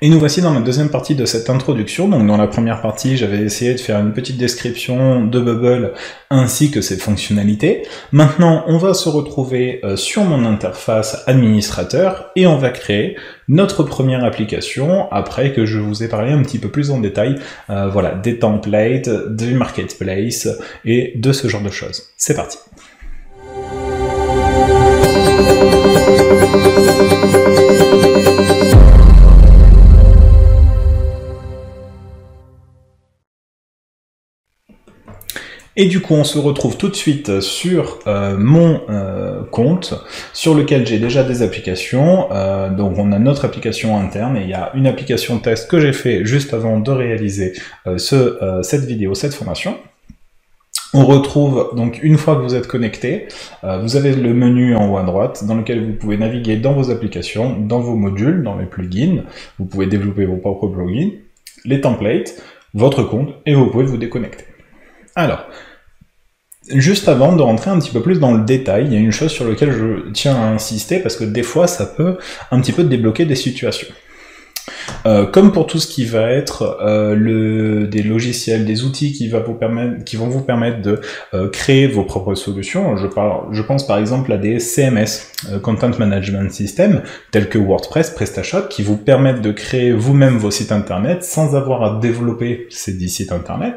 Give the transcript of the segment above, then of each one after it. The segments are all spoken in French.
Et nous voici dans la deuxième partie de cette introduction. Donc dans la première partie, j'avais essayé de faire une petite description de Bubble ainsi que ses fonctionnalités. Maintenant, on va se retrouver sur mon interface administrateur et on va créer notre première application après que je vous ai parlé un petit peu plus en détail voilà, des templates, du marketplace et de ce genre de choses. C'est parti. Et du coup, on se retrouve tout de suite sur mon compte, sur lequel j'ai déjà des applications. Donc on a notre application interne, et il y a une application test que j'ai fait juste avant de réaliser cette vidéo, cette formation. On retrouve, donc une fois que vous êtes connecté, vous avez le menu en haut à droite, dans lequel vous pouvez naviguer dans vos applications, dans vos modules, dans les plugins. Vous pouvez développer vos propres plugins, les templates, votre compte, et vous pouvez vous déconnecter. Alors, juste avant de rentrer un petit peu plus dans le détail, il y a une chose sur laquelle je tiens à insister, parce que des fois, ça peut un petit peu débloquer des situations. Comme pour tout ce qui va être des logiciels, des outils qui vont vous permettre de créer vos propres solutions, je pense par exemple à des CMS, Content Management System, tels que WordPress, PrestaShop, qui vous permettent de créer vous-même vos sites internet sans avoir à développer ces 10 sites internet.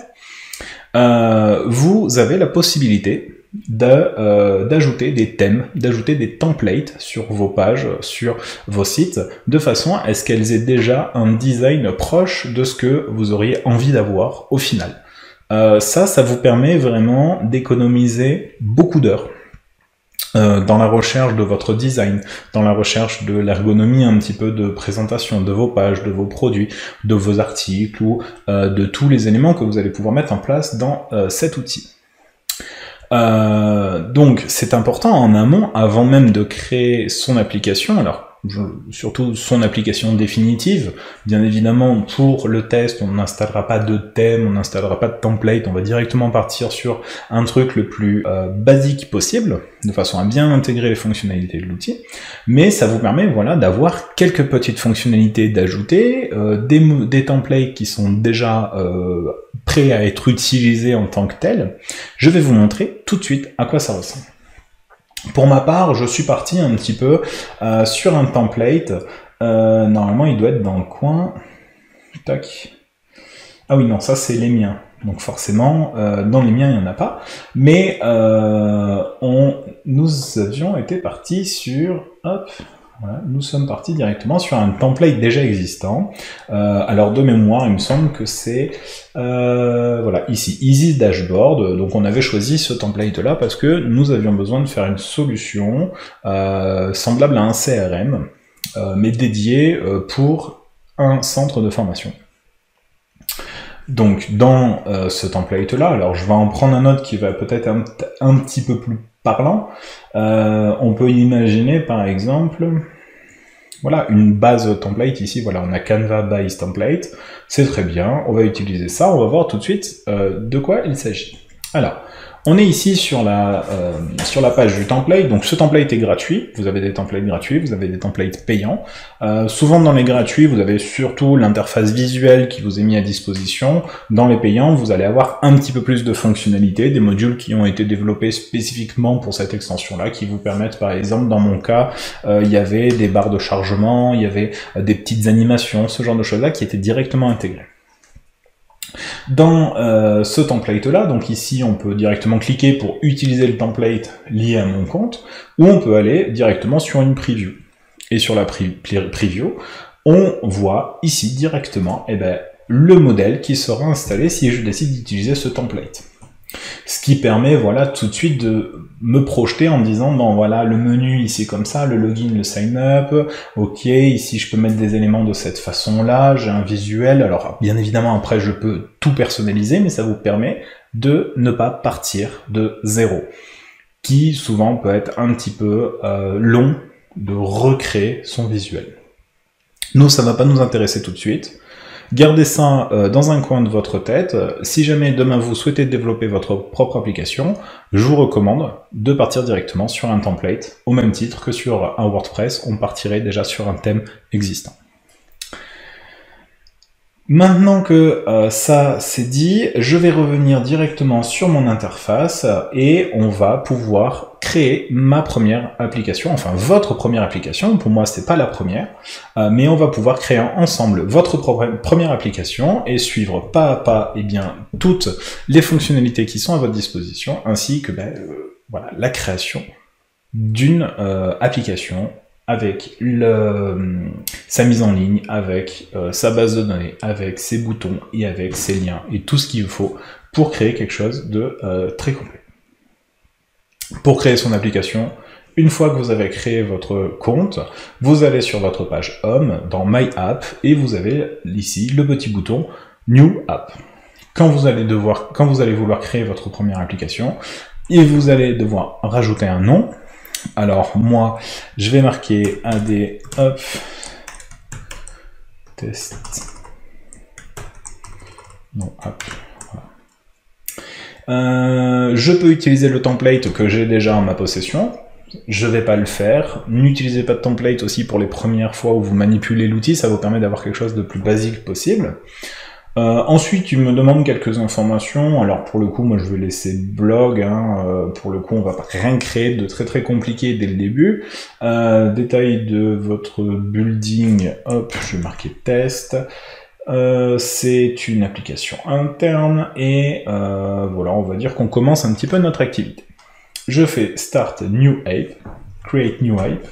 Vous avez la possibilité d'ajouter des thèmes, d'ajouter des templates sur vos pages, sur vos sites, de façon à ce qu'elles aient déjà un design proche de ce que vous auriez envie d'avoir au final. Ça vous permet vraiment d'économiser beaucoup d'heures dans la recherche de votre design, dans la recherche de l'ergonomie un petit peu de présentation de vos pages, de vos produits, de vos articles ou de tous les éléments que vous allez pouvoir mettre en place dans cet outil. Donc c'est important en amont, avant même de créer son application, alors surtout son application définitive. Bien évidemment, pour le test, on n'installera pas de thème, on n'installera pas de template, on va directement partir sur un truc le plus basique possible, de façon à bien intégrer les fonctionnalités de l'outil, mais ça vous permet voilà, d'avoir quelques petites fonctionnalités d'ajouter, des templates qui sont déjà prêts à être utilisés en tant que tels. Je vais vous montrer tout de suite à quoi ça ressemble. Pour ma part, je suis parti un petit peu sur un template. Normalement, il doit être dans le coin. Tac. Ah oui, non, ça c'est les miens. Donc forcément, dans les miens, il n'y en a pas. Mais nous avions été partis sur... Hop. Voilà, nous sommes partis directement sur un template déjà existant. Alors de mémoire, il me semble que c'est voilà, ici, Easy Dashboard. Donc on avait choisi ce template-là parce que nous avions besoin de faire une solution semblable à un CRM, mais dédié pour un centre de formation. Donc dans ce template-là, alors je vais en prendre un autre qui va peut-être un petit peu plus parlant. On peut imaginer par exemple, voilà, une base template ici, voilà, on a Canva Base Template, c'est très bien, on va utiliser ça, on va voir tout de suite de quoi il s'agit. Alors, on est ici sur la page du template, donc ce template est gratuit, vous avez des templates gratuits, vous avez des templates payants. Souvent dans les gratuits, vous avez surtout l'interface visuelle qui vous est mise à disposition. Dans les payants, vous allez avoir un petit peu plus de fonctionnalités, des modules qui ont été développés spécifiquement pour cette extension-là, qui vous permettent, par exemple, dans mon cas, il y avait des barres de chargement, il y avait des petites animations, ce genre de choses-là qui étaient directement intégrées. Dans ce template-là, donc ici on peut directement cliquer pour utiliser le template lié à mon compte, ou on peut aller directement sur une preview. Et sur la preview, on voit ici directement le modèle qui sera installé si je décide d'utiliser ce template. Ce qui permet voilà, tout de suite de me projeter en disant, bon voilà, le menu ici comme ça, le login, le sign up, ok, ici je peux mettre des éléments de cette façon-là, j'ai un visuel, alors bien évidemment après je peux tout personnaliser, mais ça vous permet de ne pas partir de zéro, qui souvent peut être un petit peu long de recréer son visuel. Nous, ça ne va pas nous intéresser tout de suite. Gardez ça dans un coin de votre tête. Si jamais demain vous souhaitez développer votre propre application, je vous recommande de partir directement sur un template, au même titre que sur un WordPress, on partirait déjà sur un thème existant. Maintenant que ça c'est dit, je vais revenir directement sur mon interface et on va pouvoir créer ma première application, enfin votre première application. Pour moi, c'est pas la première, mais on va pouvoir créer ensemble votre première application et suivre pas à pas toutes les fonctionnalités qui sont à votre disposition, ainsi que voilà, la création d'une application avec sa mise en ligne, avec sa base de données, avec ses boutons et avec ses liens et tout ce qu'il faut pour créer quelque chose de très complet. Pour créer son application, une fois que vous avez créé votre compte, vous allez sur votre page Home, dans My App, et vous avez ici le petit bouton New App. Quand vous allez vouloir créer votre première application, et vous allez devoir rajouter un nom. Alors moi, je vais marquer AD hop test. Non, hop. Voilà. Je peux utiliser le template que j'ai déjà en ma possession. Je vais pas le faire. N'utilisez pas de template aussi pour les premières fois où vous manipulez l'outil, ça vous permet d'avoir quelque chose de plus basique possible. Ensuite, il me demande quelques informations. Alors pour le coup, moi je vais laisser blog. Pour le coup, on va rien créer de très compliqué dès le début. Détail de votre building. Hop, je vais marquer test. C'est une application interne et voilà, on va dire qu'on commence un petit peu notre activité. Je fais Start New App, Create New App.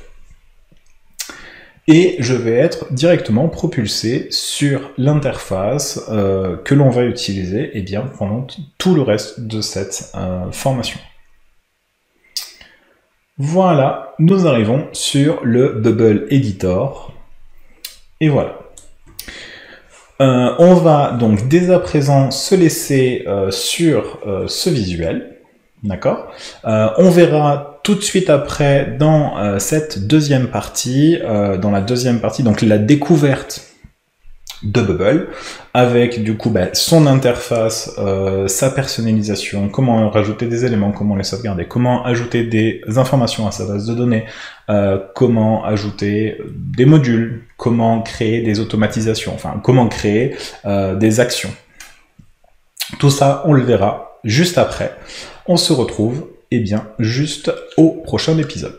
Et je vais être directement propulsé sur l'interface que l'on va utiliser pendant tout le reste de cette formation. Voilà, nous arrivons sur le Bubble Editor. Et voilà. On va donc dès à présent se laisser sur ce visuel. D'accord. On verra tout de suite après dans cette deuxième partie, donc la découverte de Bubble, avec du coup son interface, sa personnalisation, comment rajouter des éléments, comment les sauvegarder, comment ajouter des informations à sa base de données, comment ajouter des modules, comment créer des automatisations, enfin comment créer des actions. Tout ça, on le verra juste après. On se retrouve juste au prochain épisode.